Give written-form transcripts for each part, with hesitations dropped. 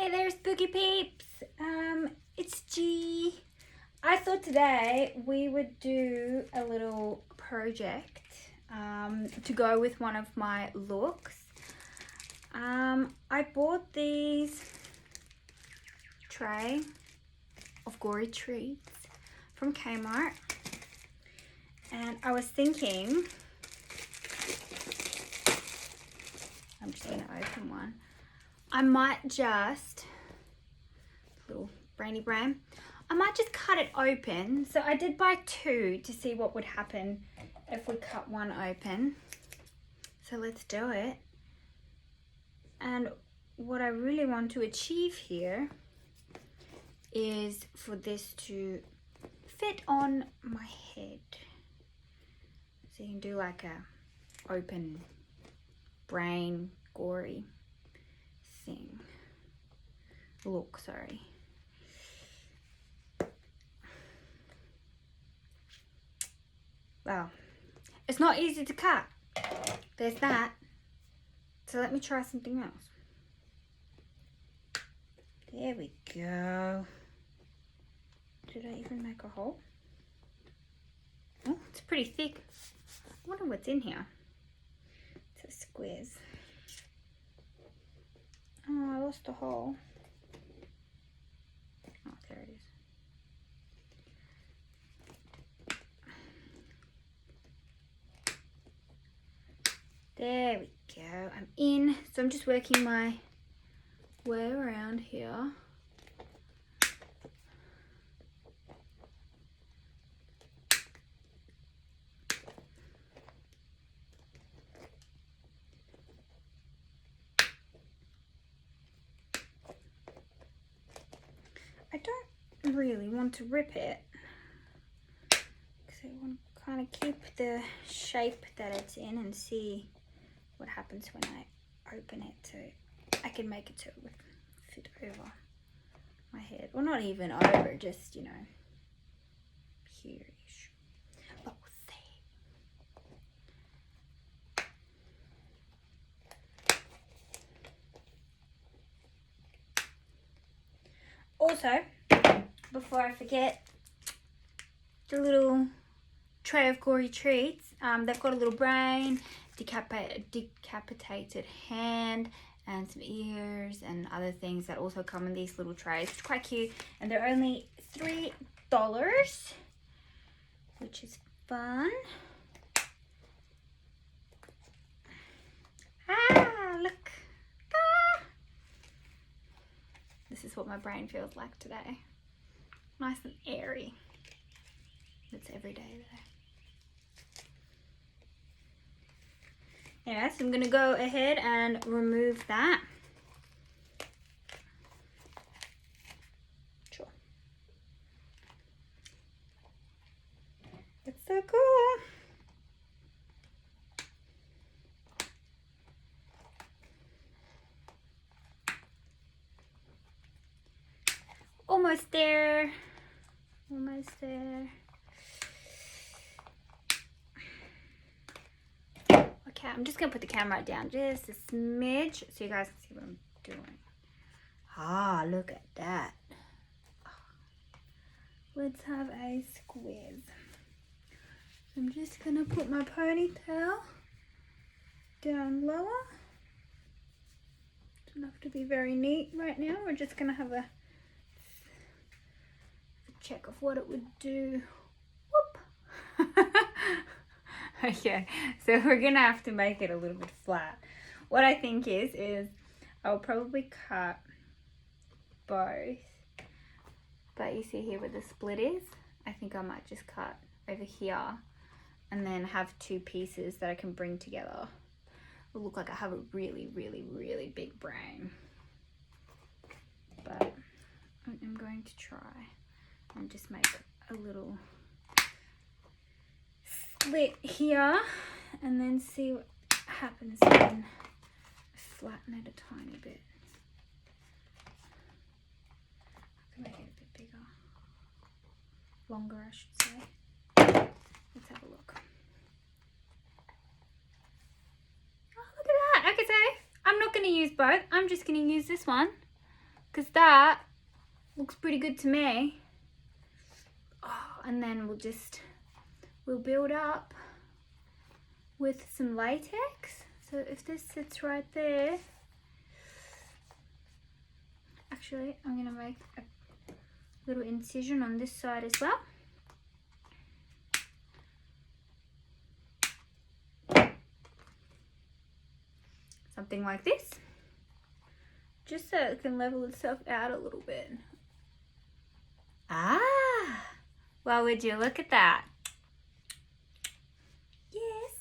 Hey there, spooky peeps. It's G. I thought today we would do a little project to go with one of my looks. I bought these tray of gory treats from Kmart, and I was thinking, I'm just gonna open one. I might just, little brainy brain, I might just cut it open. So I did buy two to see what would happen if we cut one open. So let's do it. And what I really want to achieve here is for this to fit on my head. So you can do like a open brain gory thing. Look, sorry. Well, it's not easy to cut. There's that. So let me try something else. There we go. Did I even make a hole? Oh, it's pretty thick. I wonder what's in here. It's a squares. Oh, I lost the hole. Oh, there it is. There we go. I'm in. So I'm just working my way around here. I don't really want to rip it because I want to kind of keep the shape that it's in and see what happens when I open it, so I can make it so it would fit over my head. Well, not even over, just, you know, here-ish. But we'll see. Also, before I forget, the little tray of gory treats, they've got a little brain, decapitated hand, and some ears and other things that also come in these little trays. It's quite cute, and they're only $3, which is fun. Ah, look. Ah. This is what my brain feels like today. Nice and airy. It's every day though. Yeah, so I'm gonna go ahead and remove that. Sure. It's so cool. Almost there. Almost there. Okay, I'm just gonna put the camera down just a smidge so you guys can see what I'm doing. Ah, look at that. Let's have a squeeze. I'm just gonna put my ponytail down lower. Doesn't have to be very neat right now. We're just gonna have a check of what it would do. Whoop. Okay, so we're gonna have to make it a little bit flat. What I think is I'll probably cut both, but you see here where the split is, I think I might just cut over here and then have two pieces that I can bring together. It'll look like I have a really, really, really big brain. But I'm going to try and just make a little slit here and then see what happens when I flatten it a tiny bit. I can make it a bit bigger, longer I should say. Let's have a look. Oh, look at that. Okay, so I'm not going to use both. I'm just going to use this one because that looks pretty good to me. Oh, and then we'll build up with some latex. So if this sits right there, actually I'm gonna make a little incision on this side as well. Something like this, just so it can level itself out a little bit. Ah, well, would you look at that? Yes.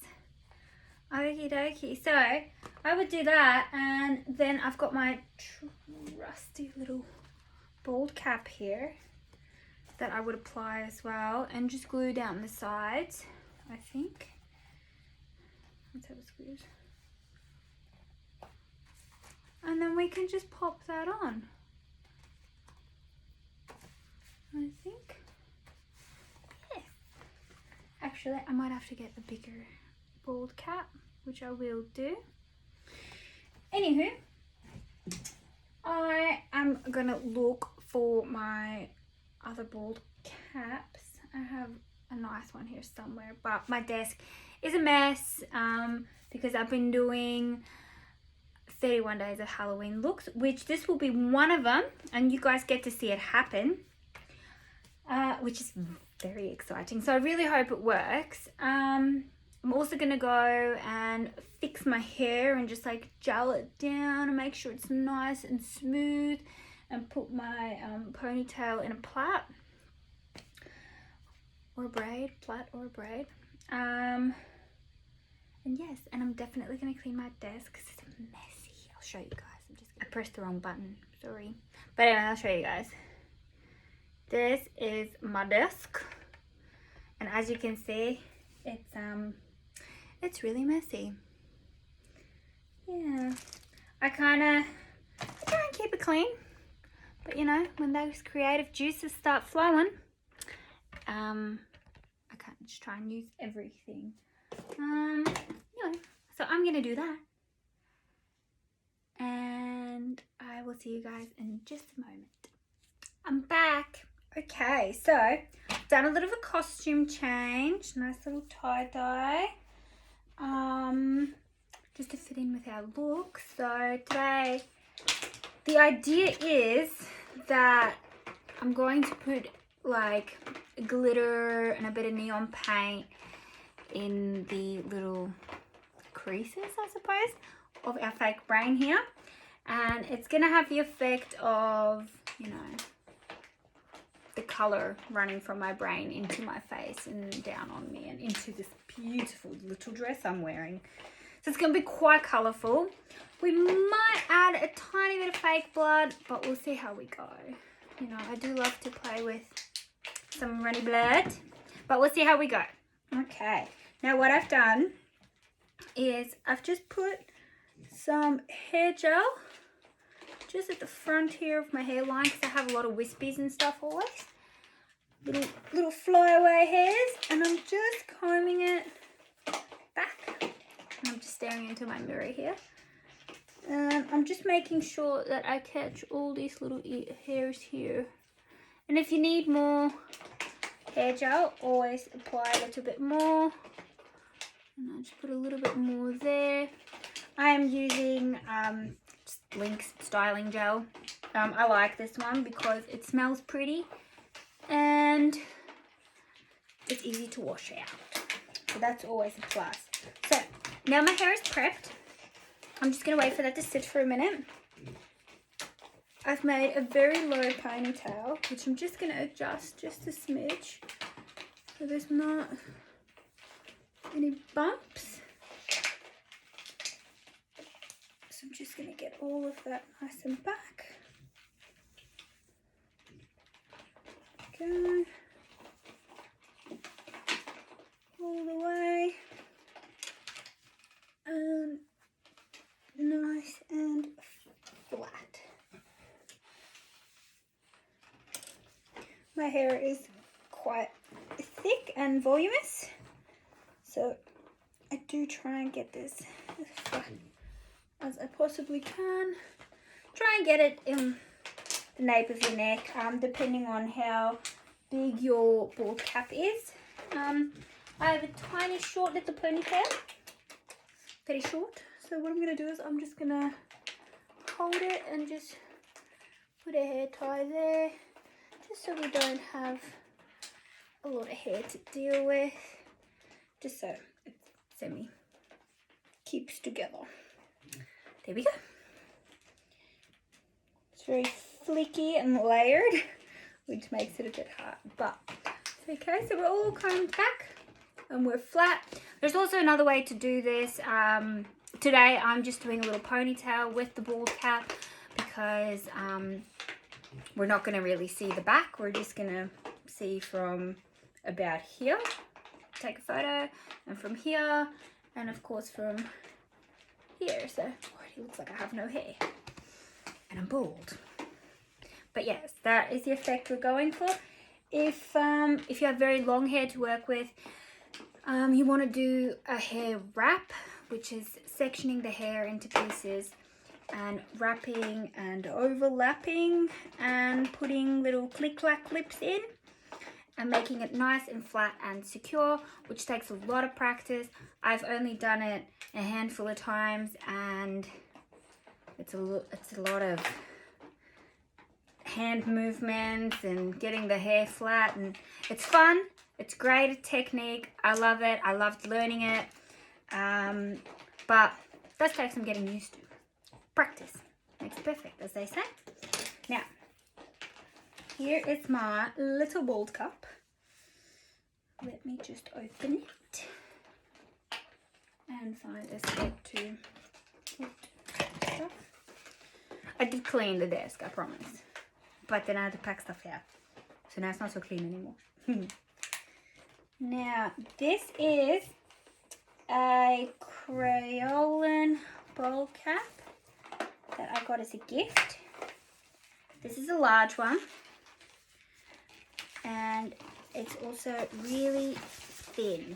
Okie dokie. So I would do that, and then I've got my trusty little bald cap here that I would apply as well, and just glue down the sides, I think. Let's have a squeeze. And then we can just pop that on, I think. Yeah. Actually, I might have to get a bigger bald cap, which I will do. Anywho, I am gonna look for my other bald caps. I have a nice one here somewhere, but my desk is a mess because I've been doing 31 days of Halloween looks, which this will be one of them, and you guys get to see it happen, which is very exciting. So I really hope it works. I'm also gonna go and fix my hair and just like gel it down and make sure it's nice and smooth, and put my ponytail in a plait or a braid, and yes, and I'm definitely gonna clean my desk because it's messy. I'll show you guys. I pressed the wrong button, sorry. But anyway, I'll show you guys. This is my desk, and as you can see, it's really messy. Yeah, I try and keep it clean, but you know, when those creative juices start flowing, I can't just try and use everything. Anyway, so I'm gonna do that, and I will see you guys in just a moment. I'm back. Okay, so I've done a little of a costume change, nice little tie-dye, just to fit in with our look. So today, the idea is that I'm going to put like glitter and a bit of neon paint in the little creases, I suppose, of our fake brain here, and it's gonna have the effect of, you know, the color running from my brain into my face and down on me and into this beautiful little dress I'm wearing. So it's gonna be quite colorful. We might add a tiny bit of fake blood, but we'll see how we go. You know, I do love to play with some runny blood, but we'll see how we go. Okay, now what I've done is I've just put some hair gel just at the front here of my hairline, because I have a lot of wispies and stuff always. Little flyaway hairs, and I'm just combing it back. And I'm just staring into my mirror here. And I'm just making sure that I catch all these little hairs here. And if you need more hair gel, always apply a little bit more. And I'll just put a little bit more there. I am using just Link's styling gel. I like this one because it smells pretty and it's easy to wash out. So that's always a plus. So now my hair is prepped. I'm just going to wait for that to sit for a minute. I've made a very low ponytail, which I'm just going to adjust just a smidge so there's not any bumps. So I'm just going to get all of that nice and back. Go all the way, and nice and flat. My hair is quite thick and voluminous, so I do try and get this as flat as I possibly can. Try and get it in nape of your neck, depending on how big your bald cap is. I have a tiny short little ponytail, very short. So what I'm going to do is I'm just going to hold it and just put a hair tie there, just so we don't have a lot of hair to deal with, just so it semi keeps together. There we go. It's very flicky and layered, which makes it a bit hard, but it's okay. So we're all combed back and we're flat. There's also another way to do this. Today I'm just doing a little ponytail with the bald cap because we're not going to really see the back. We're just going to see from about here, take a photo, and from here, and of course from here. So already looks like I have no hair and I'm bald. But yes, that is the effect we're going for. If you have very long hair to work with, you want to do a hair wrap, which is sectioning the hair into pieces and wrapping and overlapping and putting little click-clack clips in and making it nice and flat and secure, which takes a lot of practice. I've only done it a handful of times and it's a lot of hand movements and getting the hair flat, and it's fun. It's great technique. I love it. I loved learning it. But it does take some getting used to. Practice makes perfect, as they say. Now, here is my little bald cap. Let me just open it and find a spot to put stuff. I did clean the desk, I promise. But then I had to pack stuff out. So now it's not so clean anymore. Now, this is a Crayolan bald cap that I got as a gift. This is a large one. And it's also really thin.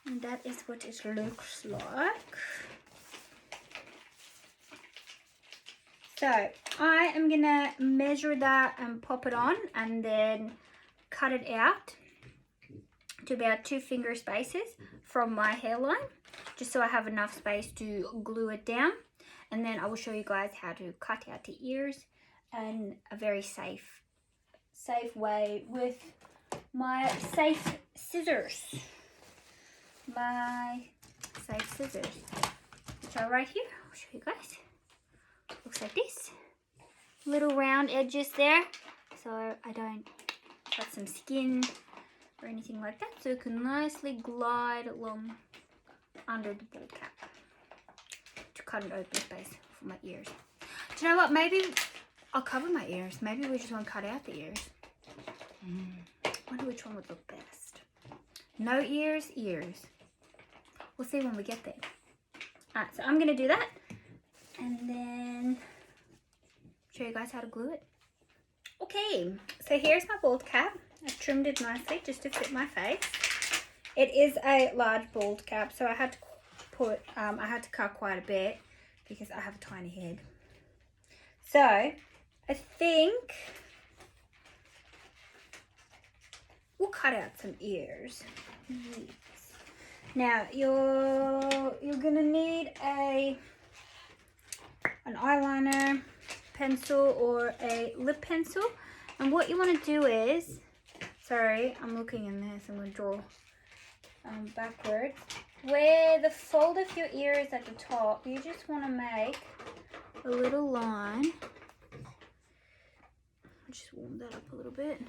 And that is what it looks like. So I am gonna measure that and pop it on and then cut it out to about 2 finger spaces from my hairline, just so I have enough space to glue it down. And then I will show you guys how to cut out the ears in a very safe way with my safe scissors. My safe scissors, which are right here. I'll show you guys. Looks like this. Little round edges there, so I don't got some skin or anything like that, so it can nicely glide along under the bald cap to cut an open space for my ears. Do you know what? Maybe I'll cover my ears. Maybe we just want to cut out the ears. Wonder which one would look best. No ears, ears. We'll see when we get there. Alright, so I'm going to do that and then show you guys how to glue it. Okay, so here's my bald cap. I've trimmed it nicely just to fit my face. It is a large bald cap, so I had to cut quite a bit because I have a tiny head. So I think we'll cut out some ears. Yes. Now you're gonna need an eyeliner pencil or a lip pencil, and what you want to do is, sorry, I'm looking in this. I'm gonna draw backwards. Where the fold of your ear is at the top, you just want to make a little line. I'll just warm that up a little bit.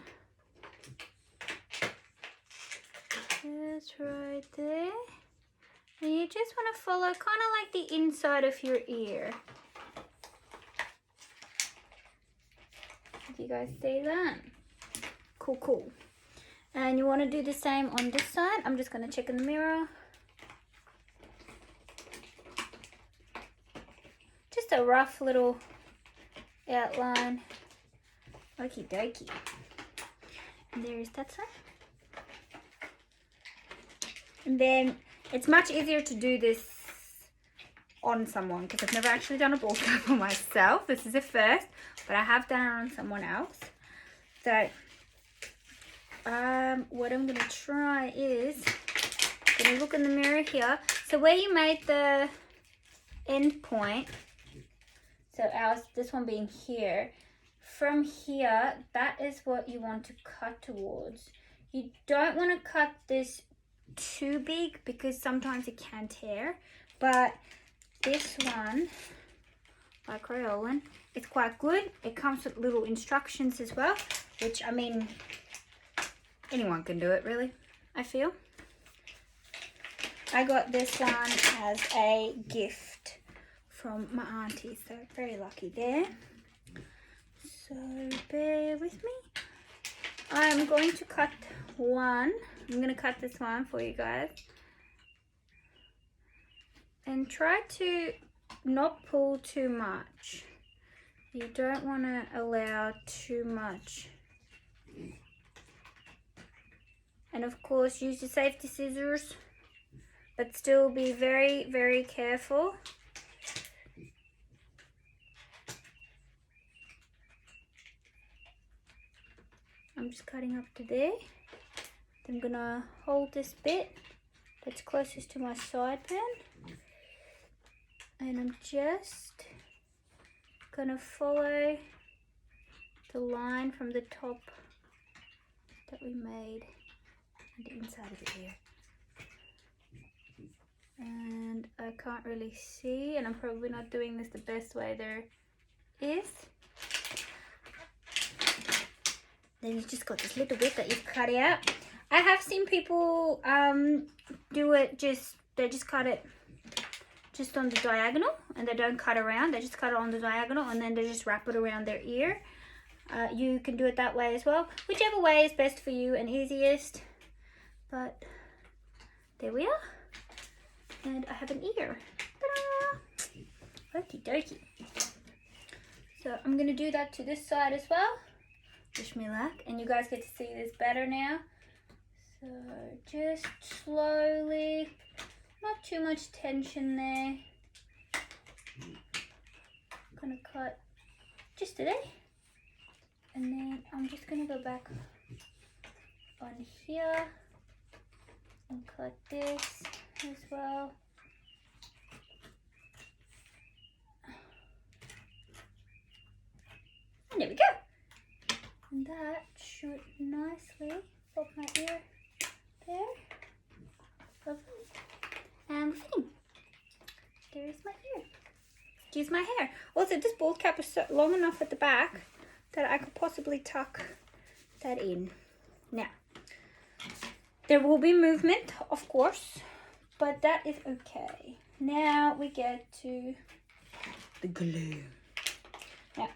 Just right there. And you just want to follow kind of like the inside of your ear. Do you guys see that? Cool, cool. And you want to do the same on this side. I'm just going to check in the mirror. Just a rough little outline. Okie dokie. And there's that side. And then it's much easier to do this on someone, because I've never actually done a bald cap on myself. This is a first, but I have done it on someone else. So what I'm gonna try is gonna look in the mirror here. So where you made the end point, so this one being here, from here, that is what you want to cut towards. You don't want to cut this too big because sometimes it can tear, but this one by Crayolan, it's quite good. It comes with little instructions as well, which, I mean, anyone can do it really, I feel. I got this one as a gift from my auntie, so very lucky there. So bear with me. I'm going to cut one. I'm going to cut this one for you guys. And try to not pull too much. You don't want to allow too much. And of course, use your safety scissors, but still be very, very careful. I'm just cutting up to there. I'm gonna hold this bit that's closest to my side pan, and I'm just gonna follow the line from the top that we made and the inside of the ear. And I can't really see, and I'm probably not doing this the best way there is. Then you've just got this little bit that you've cut out. I have seen people do it they just cut it just on the diagonal, and they don't cut around. They just cut it on the diagonal, and then they just wrap it around their ear. You can do it that way as well. Whichever way is best for you and easiest. But there we are. And I have an ear. Ta-da! Okie dokie. So I'm going to do that to this side as well. Wish me luck. And you guys get to see this better now. So just slowly, not too much tension there. I'm going to cut just today. And then I'm just going to go back on here and cut this as well. And there we go. And that should nicely pop my ear there. Lovely. And fitting. There's my ear. Here's my hair. Also, this bald cap is so long enough at the back that I could possibly tuck that in. Now, there will be movement, of course, but that is okay. Now we get to the glue. Now,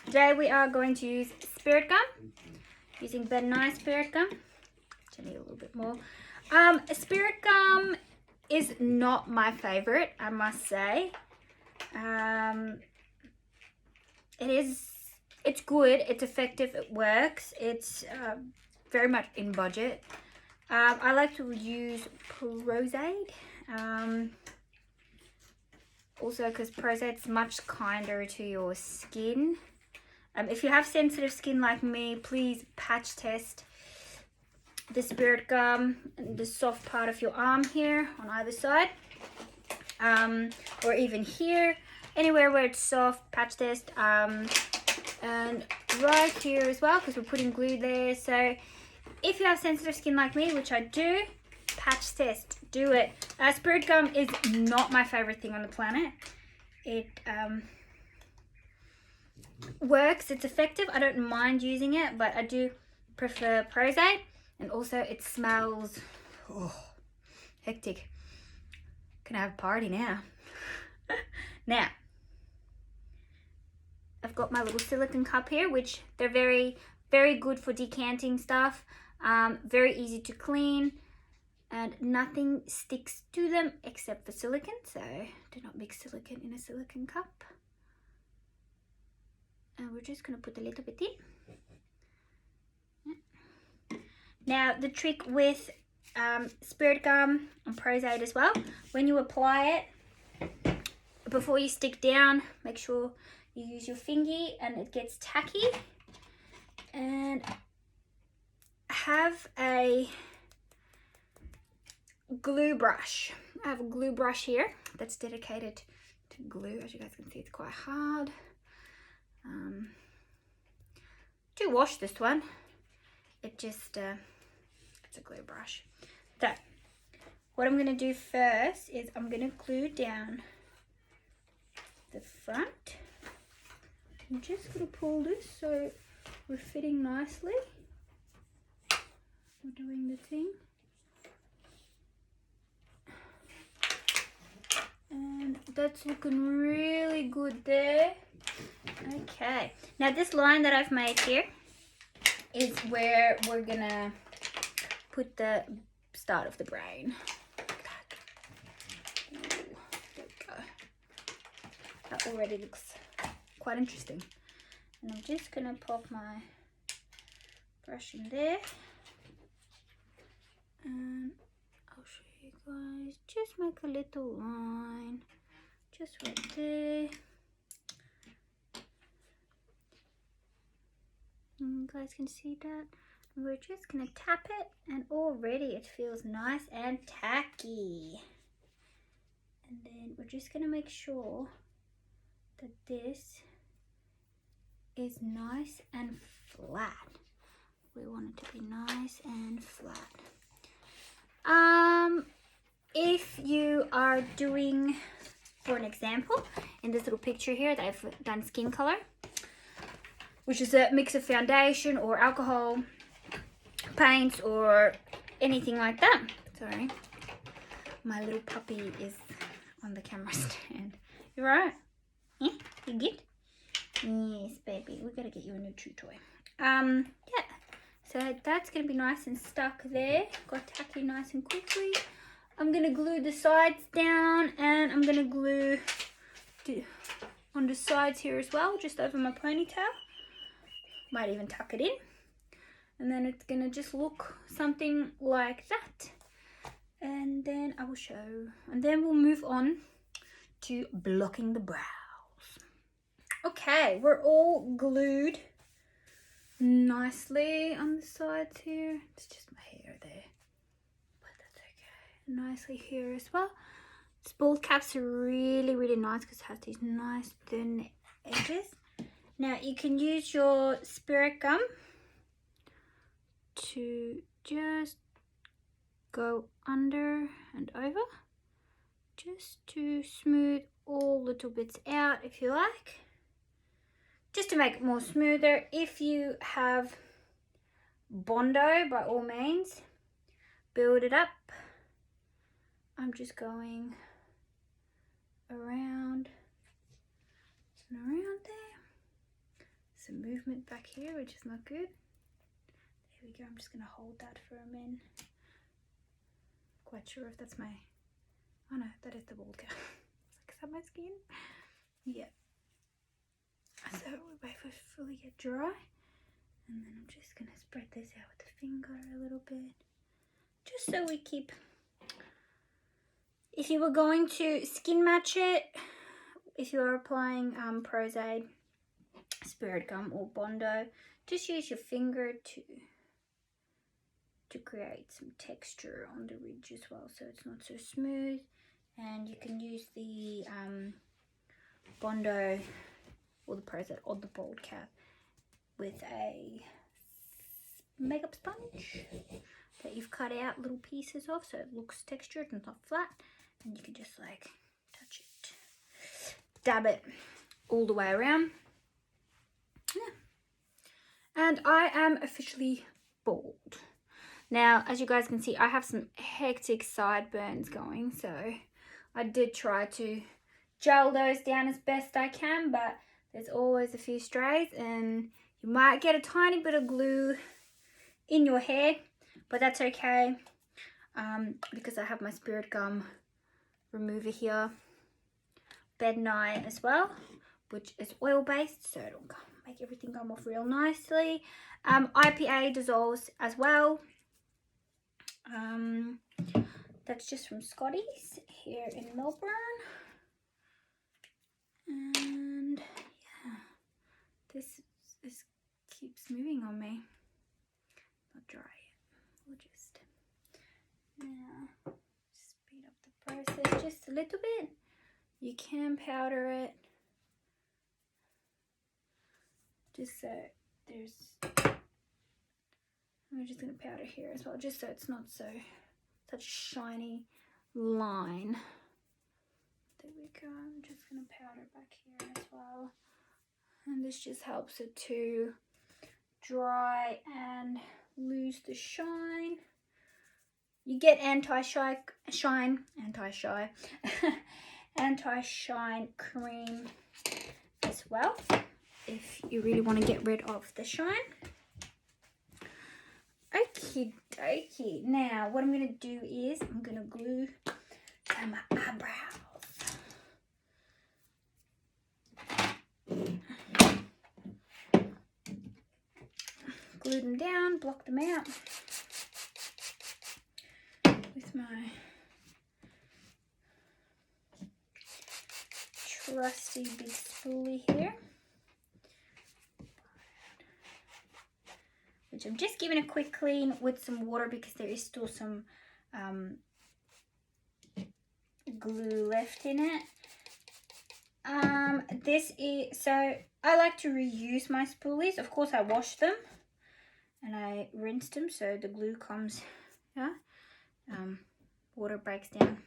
today we are going to use spirit gum, using Ben Nye spirit gum. I need a little bit more. Spirit gum is not my favorite, I must say. It's good, it's effective, it works. It's very much in budget. I like to use Pros-Aide. Also, because Pros-Aide's much kinder to your skin. If you have sensitive skin like me, please patch test the spirit gum, the soft part of your arm here on either side, or even here, anywhere where it's soft, patch test, and right here as well, because we're putting glue there. So if you have sensitive skin like me, which I do, patch test, do it. Spirit gum is not my favorite thing on the planet. It works, it's effective. I don't mind using it, but I do prefer Pros-Aide. And also it smells hectic. Can I have a party now? Now, I've got my little silicone cup here, which they're very, very good for decanting stuff. Very easy to clean, and nothing sticks to them except for silicone. So do not mix silicone in a silicone cup. And we're just going to put a little bit in. Now, the trick with spirit gum and Pros-Aide as well, when you apply it, before you stick down, make sure you use your fingy and it gets tacky. And have a glue brush. I have a glue brush here that's dedicated to glue. As you guys can see, it's quite hard. To wash this one, it just it's a glue brush. So what I'm going to do first is I'm going to glue down the front. I'm just going to pull this so we're fitting nicely. We're doing the thing. And that's looking really good there. Okay, now this line that I've made here is where we're gonna put the start of the brain. Ooh, there we go. That already looks quite interesting. And I'm just gonna pop my brush in there. And I'll show you guys, just make a little line, just right there. You guys can see that. And we're just gonna tap it, and already it feels nice and tacky. And then we're just gonna make sure that this is nice and flat. We want it to be nice and flat. If you are doing, for an example, in this little picture here that I've done skin color, which is a mix of foundation or alcohol paints or anything like that. Sorry, my little puppy is on the camera stand. You alright? Yeah, you good? Yes, baby. We gotta get you a new chew toy. Yeah. So that's gonna be nice and stuck there. Got tacky nice and quickly. I'm gonna glue the sides down, and I'm gonna glue on the sides here as well, just over my ponytail. Might even tuck it in. And then it's gonna just look something like that. And then I will show. And then we'll move on to blocking the brows. Okay, we're all glued nicely on the sides here. It's just my hair there, but that's okay. Nicely here as well. This bald caps are really, really nice because it has these nice thin edges. Now you can use your spirit gum to just go under and over, just to smooth all little bits out if you like. Just to make it more smoother. If you have Bondo, by all means, build it up. I'm just going around and around there. Some movement back here, which is not good. There we go. I'm just going to hold that for a minute. Quite sure if that's my... Oh no, that is the bald cap. Is that my skin? Yeah. So we wait for it to fully get dry, and then I'm just going to spread this out with the finger a little bit, just so we keep, if you were going to skin match it, if you are applying Pros-Aide, Spirit Gum or Bondo, just use your finger to create some texture on the ridge as well, so it's not so smooth. And you can use the Bondo or the Pros-Aide on the bald cap with a makeup sponge that you've cut out little pieces of so it looks textured and not flat, and you can just like touch it, dab it all the way around. Yeah. And I am officially bald. Now, as you guys can see, I have some hectic sideburns going, so I did try to gel those down as best I can, but there's always a few strays, and you might get a tiny bit of glue in your hair, but that's okay, because I have my Spirit Gum remover here, Benign as well, which is oil-based, so it'll make everything come off real nicely. IPA dissolves as well. That's just from Scotty's here in Melbourne. And yeah, this keeps moving on me. Not dry yet. We'll just now speed up the process just a little bit. You can powder it just so there's, I'm just going to powder here as well, just so it's not such a shiny line. There we go. I'm just going to powder back here as well, and this just helps it to dry and lose the shine. You get anti-shine cream as well if you really want to get rid of the shine. Okie dokie. Now what I'm going to do is I'm going to glue some eyebrows. Glue them down, block them out with my trusty big spoolie here, which I'm just giving a quick clean with some water because there is still some glue left in it. This is, so I like to reuse my spoolies. Of course I wash them and I rinse them so the glue comes, yeah, water breaks down.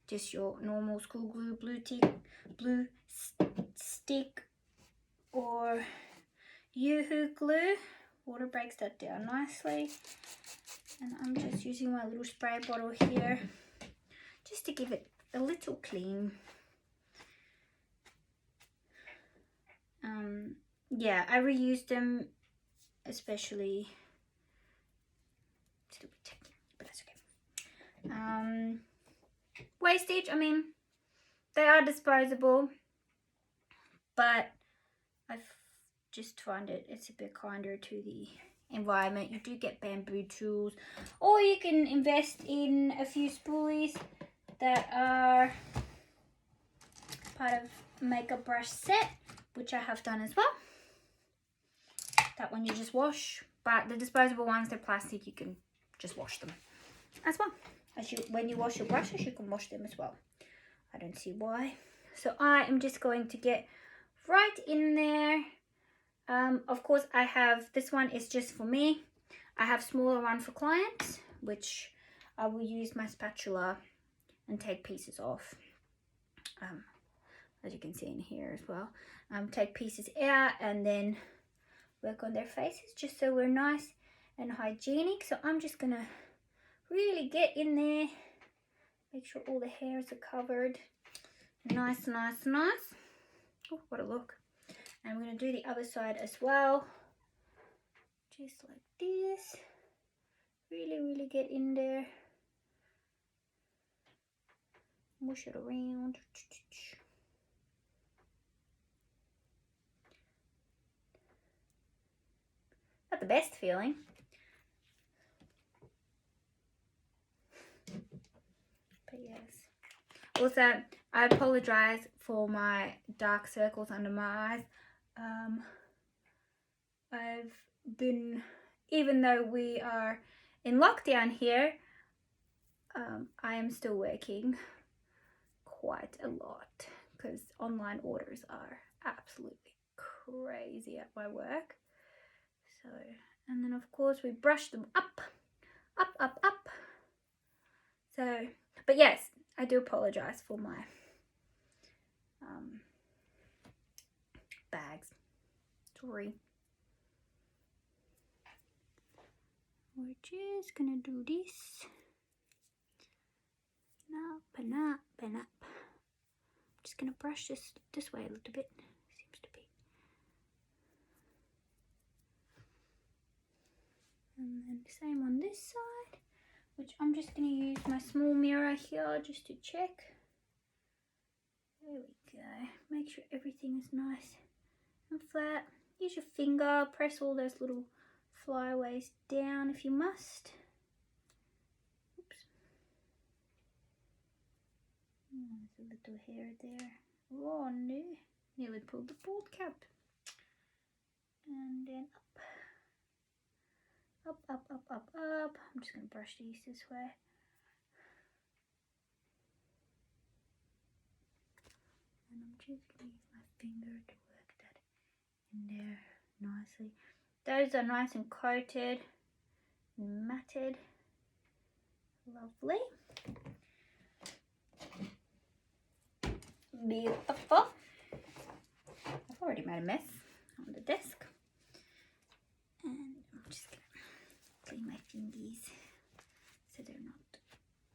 Just your normal school glue, blue stick or Yoo-hoo glue. Water breaks that down nicely. And I'm just using my little spray bottle here just to give it a little clean. Yeah, I reuse them, especially, it's a little bit techy, but that's okay. Wastage, I mean, they are disposable, but I just find it's a bit kinder to the environment. You do get bamboo tools, or you can invest in a few spoolies that are part of makeup brush set, which I have done as well. That one you just wash, but the disposable ones, they're plastic, you can just wash them as well. When you wash your brushes, you can wash them as well. I don't see why. So I am just going to get right in there. Of course I have, this one is just for me. I have smaller one for clients, which I will use my spatula and take pieces off. As you can see in here as well. Take pieces out and then work on their faces just so we're nice and hygienic. So I'm just gonna really get in there, make sure all the hairs are covered. Nice, nice, nice. Oh, what a look. And I'm gonna do the other side as well. Just like this. Really, really get in there. Mush it around. Not the best feeling. But yes. Also, I apologize for my dark circles under my eyes. I've been, even though we are in lockdown here, I am still working quite a lot because online orders are absolutely crazy at my work. So, and then of course we brush them up. So, but yes, I do apologize for my bags. Sorry. We're just gonna do this. Up and up and up. I'm just gonna brush this way a little bit. Seems to be. And then same on this side, which I'm just gonna use my small mirror here just to check. There we go. Make sure everything is nice and flat. Use your finger, press all those little flyaways down if you must. Oops. There's a little hair there. Oh no, nearly pulled the bald cap. And then up, up, up, up, up. I'm just going to brush these this way. And I'm just going to use my finger to work that in there nicely. Those are nice and coated and matted. Lovely. Beautiful. I've already made a mess on the desk. And I'm just going to clean my fingies so they're not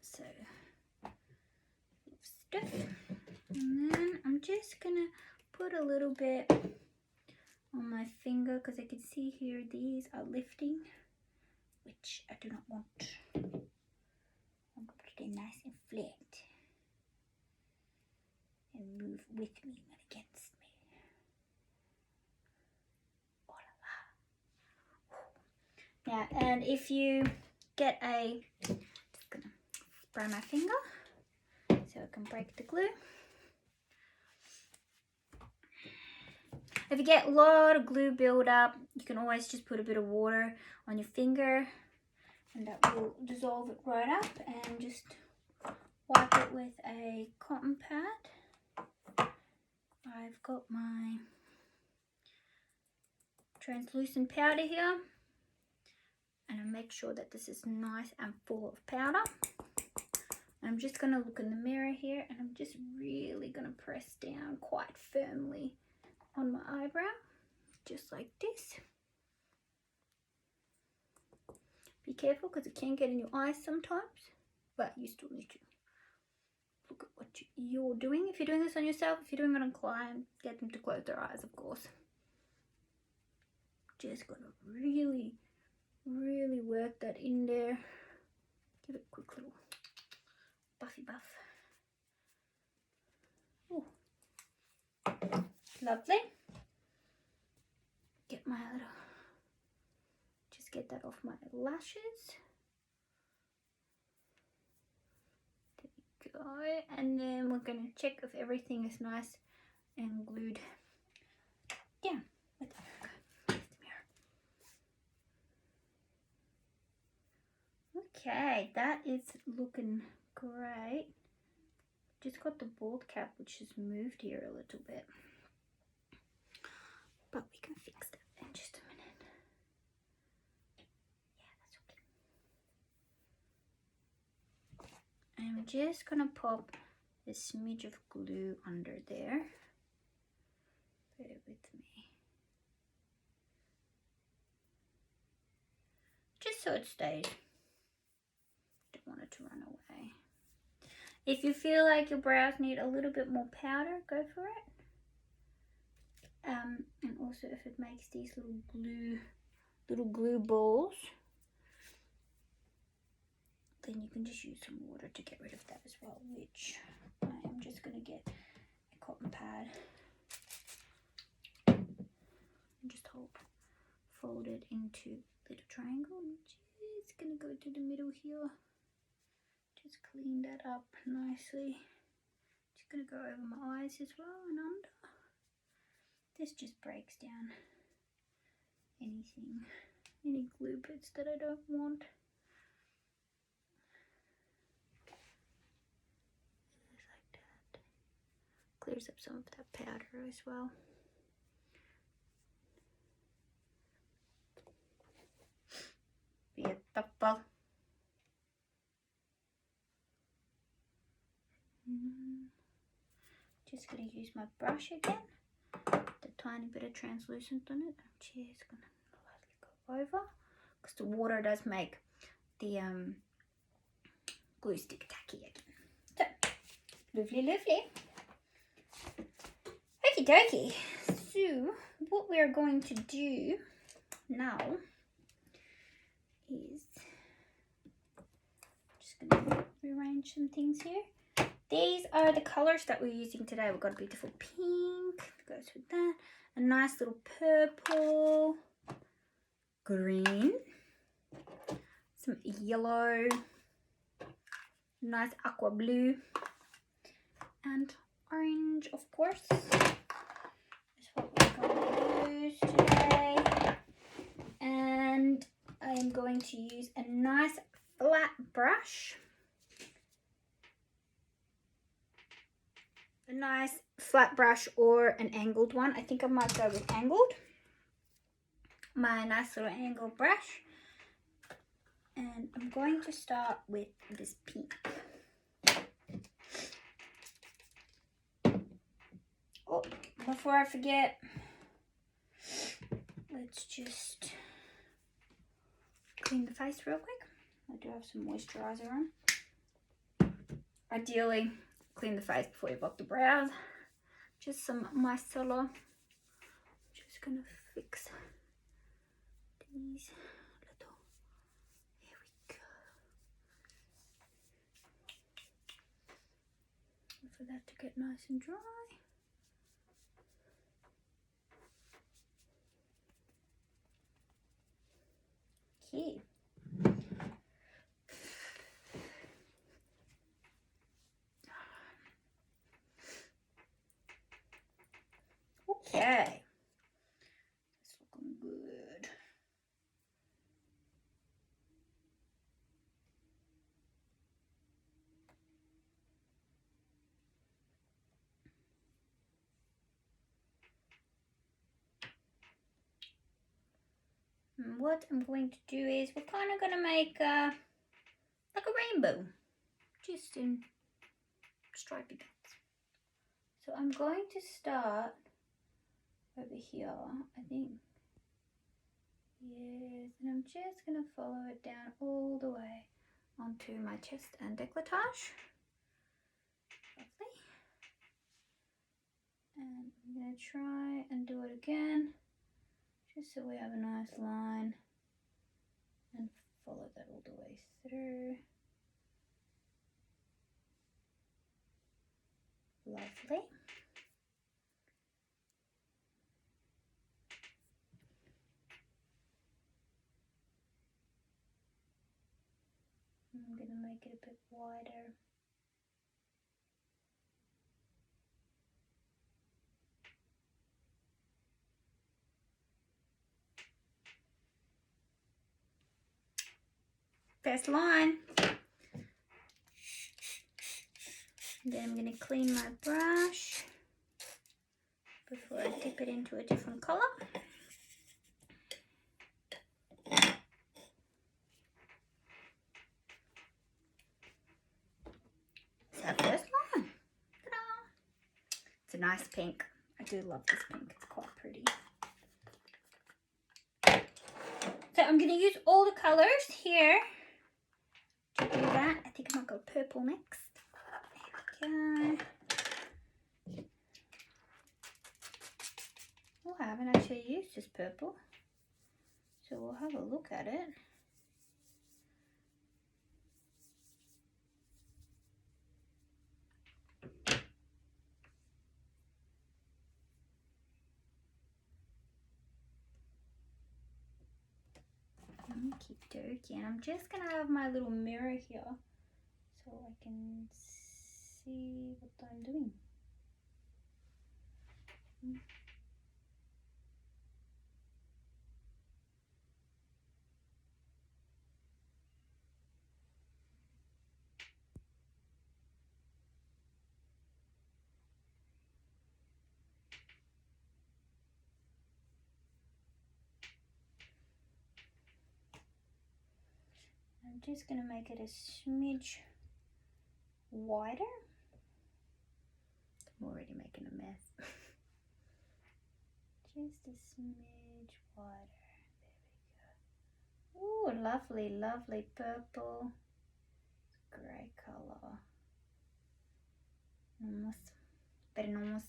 so stiff. And then I'm just going to put a little bit on my finger because I can see here these are lifting, which I do not want. I'm going to put it nice and flat and move with me, not against me. Oh la la. Now, and if you get just gonna spray my finger so I can break the glue. If you get a lot of glue build up, you can always just put a bit of water on your finger and that will dissolve it right up, and just wipe it with a cotton pad. I've got my translucent powder here, and I make sure that this is nice and full of powder. And I'm just going to look in the mirror here, and I'm just really going to press down quite firmly on my eyebrow, just like this. Be careful because it can get in your eyes sometimes, but you still need to look at what you're doing. If you're doing this on yourself, if you're doing it on client, get them to close their eyes, of course. Just gotta really, really work that in there. Give it a quick little buffy buff. Ooh. Lovely. Get my little, just get that off my lashes. There we go. And then we're gonna check if everything is nice and glued down with the mirror. Okay, that is looking great. Just got the bald cap, which has moved here a little bit, but we can fix that in just a minute. Yeah, that's okay. I'm just gonna pop a smidge of glue under there. Bear with me. Just so it stays. Don't want it to run away. If you feel like your brows need a little bit more powder, go for it. And also if it makes these little glue balls, then you can just use some water to get rid of that as well, which I am just going to get a cotton pad and just fold it into a little triangle. I'm just going to go to the middle here. Just clean that up nicely. Just going to go over my eyes as well and under. This just breaks down any glue bits that I don't want. Just like that. Clears up some of that powder as well. Beautiful. Just going to use my brush again. The tiny bit of translucent on it. I'm just going to lightly go over because the water does make the glue stick tacky again. So, lovely, lovely. Okie dokie. So, what we are going to do now is just going to rearrange some things here. These are the colors that we're using today. We've got a beautiful pink, goes with that. A nice little purple, green, some yellow, nice aqua blue, and orange, of course. That's what we're going to use today. And I am going to use a nice flat brush. A nice flat brush or an angled one. I think I might go with angled. My nice little angled brush. And I'm going to start with this pink. Oh, before I forget, let's just clean the face real quick. I do have some moisturizer on. Ideally, clean the face before you block the brows. Just some micellar. Just gonna fix these little. Here we go. For that to get nice and dry. Okay. Okay. It's looking good. And what I'm going to do is we're kind of going to make like a rainbow, just in stripy bits. So I'm going to start over here, I think. Yes, and I'm just going to follow it down all the way onto my chest and décolletage. Lovely. And I'm going to try and do it again, just so we have a nice line, and follow that all the way through. Lovely. I'm going to make it a bit wider. First line. Then I'm going to clean my brush before I dip it into a different colour. So first line. Ta-da! It's a nice pink. I do love this pink. It's quite pretty. So I'm going to use all the colours here to do that. I think I might go purple next. There we go. Oh, I haven't actually used this purple. So we'll have a look at it. Okie dokie, and I'm just gonna have my little mirror here so I can see what I'm doing. I'm just gonna make it a smidge wider. I'm already making a mess. Just a smidge wider. There we go. Ooh, lovely, lovely purple. Great colour. Vamos. Veremos.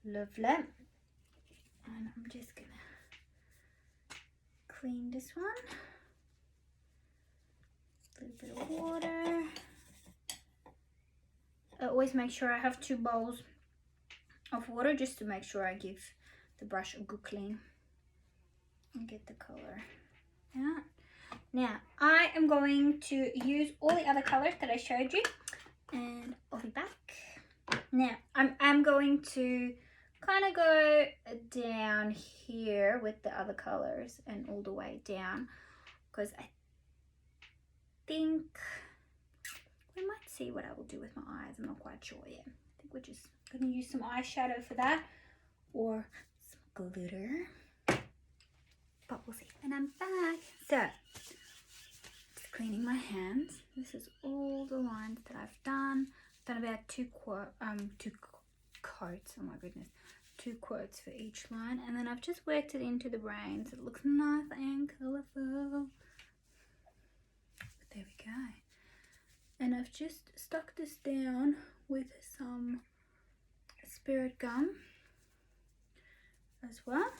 Lovely. And I'm just gonna clean this one. A little bit of water. I always make sure I have 2 bowls of water just to make sure I give the brush a good clean and get the color out. Now I am going to use all the other colors that I showed you, and I'll be back. Now I'm going to kind of go down here with the other colors and all the way down, because I think we might see what I will do with my eyes. I'm not quite sure yet. I think we're just going to use some eyeshadow for that, or some glitter, but we'll see. And I'm back. So just cleaning my hands. This is all the lines that I've done. I've done about two coats. Oh my goodness, 2 quotes for each line, and then I've just worked it into the brain so it looks nice and colourful. But there we go. And I've just stuck this down with some spirit gum as well.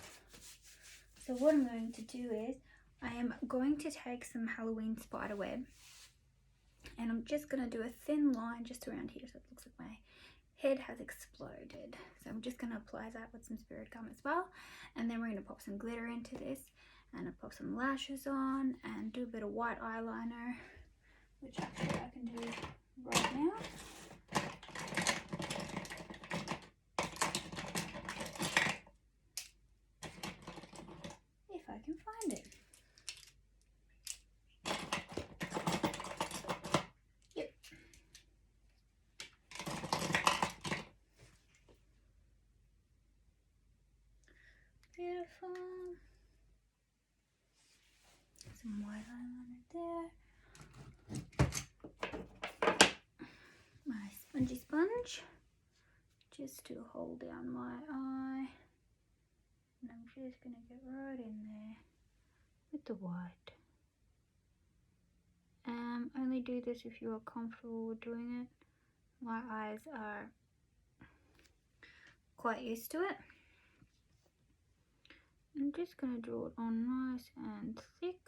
So what I'm going to do is I am going to take some Halloween spider web, and I'm just going to do a thin line just around here so it looks like my head has exploded. So I'm just going to apply that with some spirit gum as well, and then we're going to pop some glitter into this, and I'll pop some lashes on and do a bit of white eyeliner, which actually I can do right now. If I can find it. Yep. Beautiful. Some white eyeliner there. My spongy sponge, just to hold down my eye. And I'm just going to get right in there with the white. Only do this if you are comfortable with doing it. My eyes are quite used to it. I'm just going to draw it on nice and thick.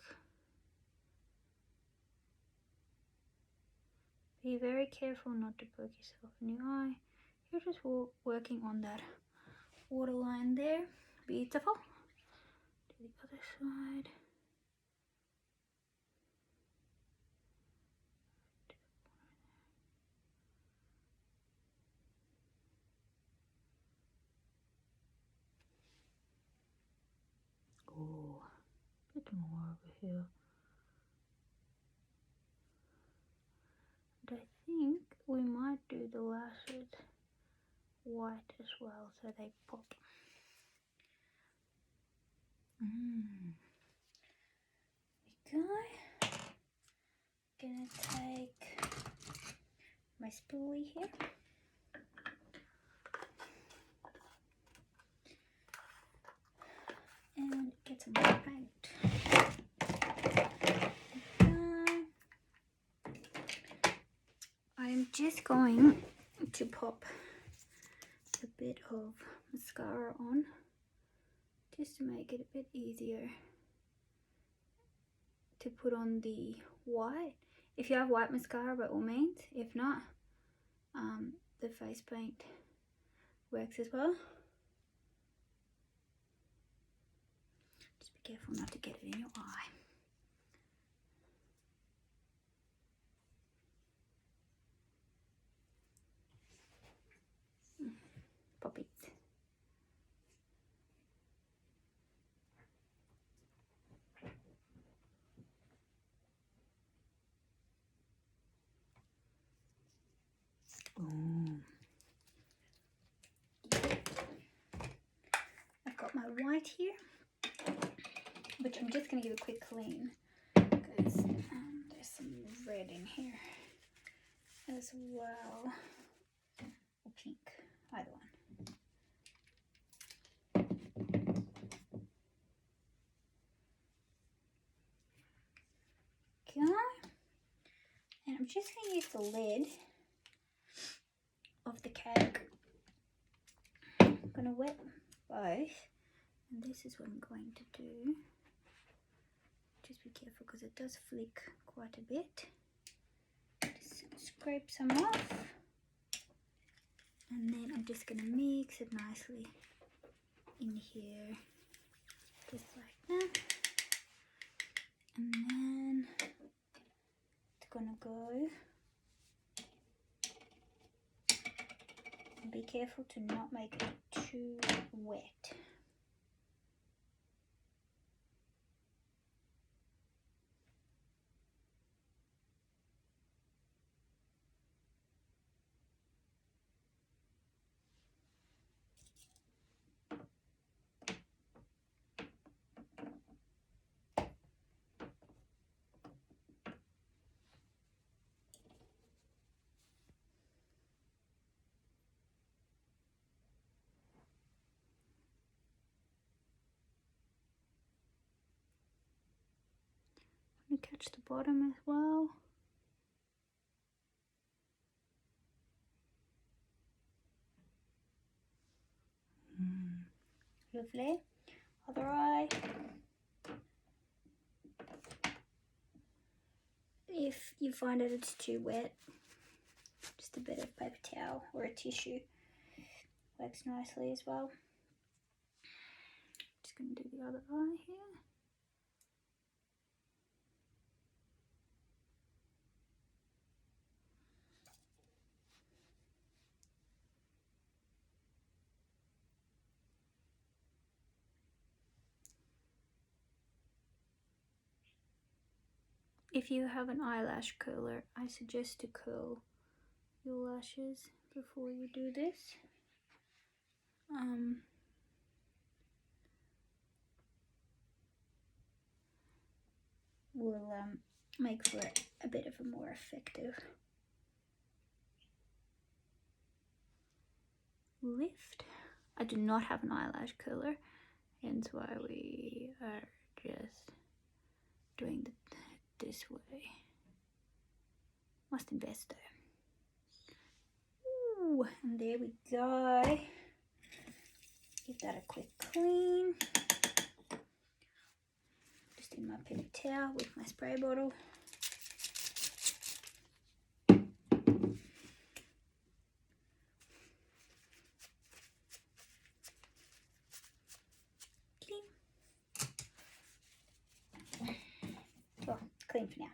Be very careful not to poke yourself in your eye. You're just working on that waterline there. Beautiful. To the other side. Oh, a bit more over here. And I think we might do the lashes white as well so they pop. Okay. Gonna take my spoolie here. And get some white paint. I'm just going to pop a bit of mascara on just to make it a bit easier to put on the white. If you have white mascara, by all means. If not, the face paint works as well. Just be careful not to get it in your eye. Pop it. Boom. I've got my white here, which I'm just going to give a quick clean because there's some red in here as well, or pink, either one. Okay, and I'm just going to use the lid of the cake. I'm going to wet both, and this is what I'm going to do. Just be careful because it does flick quite a bit. Just scrape some off. And then I'm just going to mix it nicely in here, just like that. And then it's going to go. Be careful to not make it too wet. Let me catch the bottom as well. Lovely. Other eye. If you find that it's too wet, just a bit of paper towel or a tissue works nicely as well. Just going to do the other eye here. If you have an eyelash curler, I suggest to curl your lashes before you do this. Will make for a bit of a more effective lift. I do not have an eyelash curler, hence why we are just doing it this way. Must invest though. Ooh, and there we go. Give that a quick clean. Just in my paper towel with my spray bottle. Clean. Well, clean for now.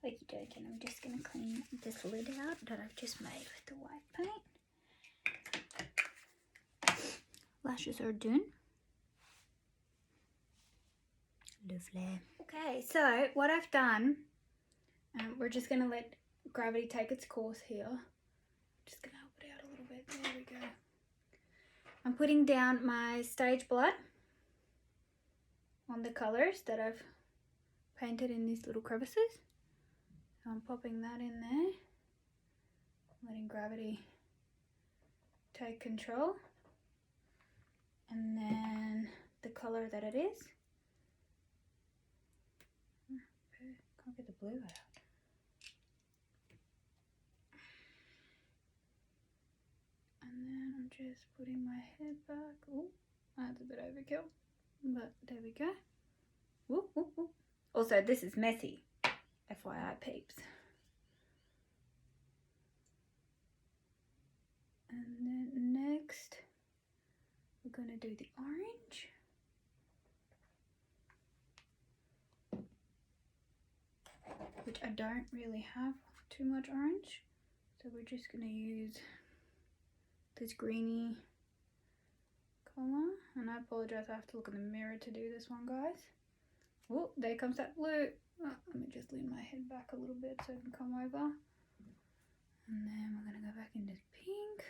Okie dokie, and I'm just going to clean this lid out that I've just made with the white paint. Lashes are done. Lovely. Okay, so what I've done, we're just going to let gravity take its course here. Just going to help it out a little bit. There we go. I'm putting down my stage blood on the colours that I've painted in these little crevices. So I'm popping that in there, letting gravity take control. And then the colour that it is. Can't get the blue out. And then I'm just putting my head back. Oh, that's a bit overkill, but there we go. Whoop, whoop, whoop. Also, this is messy, FYI peeps. And then next, we're going to do the orange. Which I don't really have too much orange. So we're just going to use this greeny colour. And I apologise, I have to look in the mirror to do this one, guys. Oh, there comes that blue. Oh, let me just lean my head back a little bit so I can come over. And then we're going to go back into pink.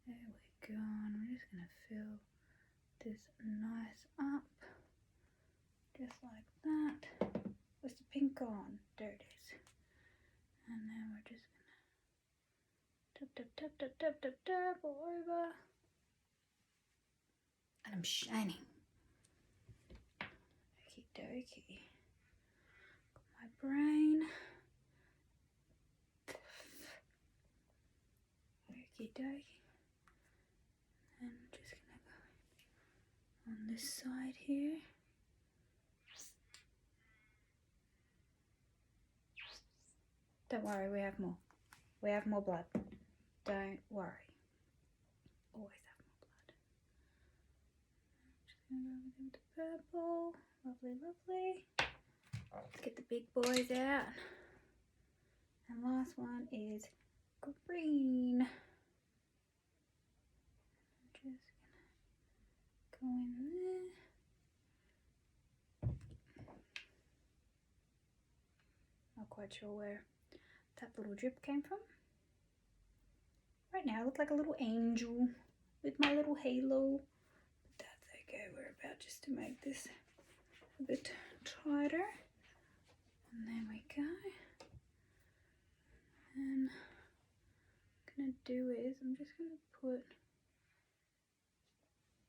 There we go. And I'm just going to fill this nice up. Just like that. Where's the pink on? There it is. And then we're just gonna tap, tap, tap, tap, tap, tap, tap all over. And I'm shining. Okie dokie. Got my brain. Okie dokie. And I'm just gonna go on this side here. Don't worry, we have more. We have more blood. Don't worry. Always have more blood. Just gonna go with the purple. Lovely, lovely. Let's get the big boys out. And last one is green. I'm just gonna go in there. Not quite sure where that little drip came from. Right now I look like a little angel with my little halo. But that's okay, we're about just to make this a bit tighter. And there we go. And what I'm gonna do is I'm just gonna put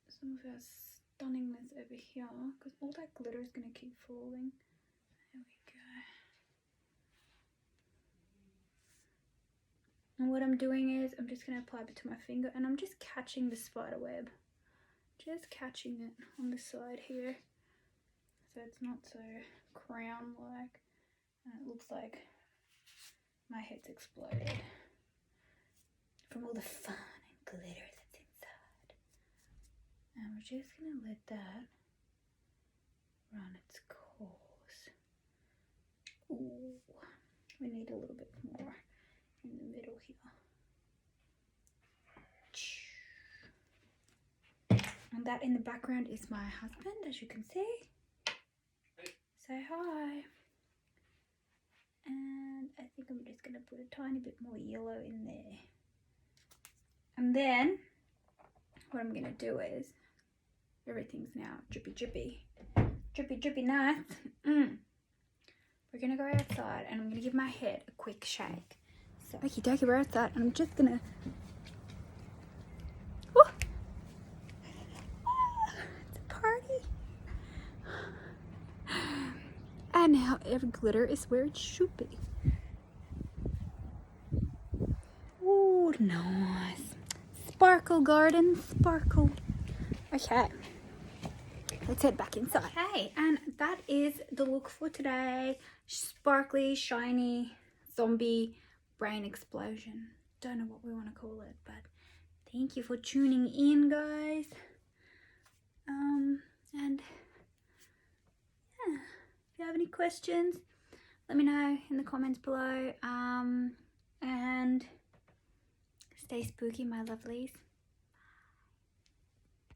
some of our stunningness over here because all that glitter is gonna keep falling. There we go. And what I'm doing is I'm just going to apply it to my finger and I'm just catching the spider web. Just catching it on the side here. So it's not so crown-like. And it looks like my head's exploded from all the fun and glitter that's inside. And we're just going to let that run its course. Ooh, we need a little bit more in the middle here. And that in the background is my husband, as you can see. Hey. Say hi. And I think I'm just gonna put a tiny bit more yellow in there. And then what I'm gonna do is everything's now drippy drippy. Drippy drippy nice. We're gonna go outside and I'm gonna give my head a quick shake. So, okie dokie, we're outside and I'm just gonna. Woo! It's a party. And now every glitter is where it should be. Ooh, nice. Sparkle garden, sparkle. Okay. Let's head back inside. Okay, and that is the look for today. Sparkly, shiny, zombie brain explosion. Don't know what we want to call it, but thank you for tuning in, guys. And yeah, if you have any questions, let me know in the comments below. And stay spooky, my lovelies.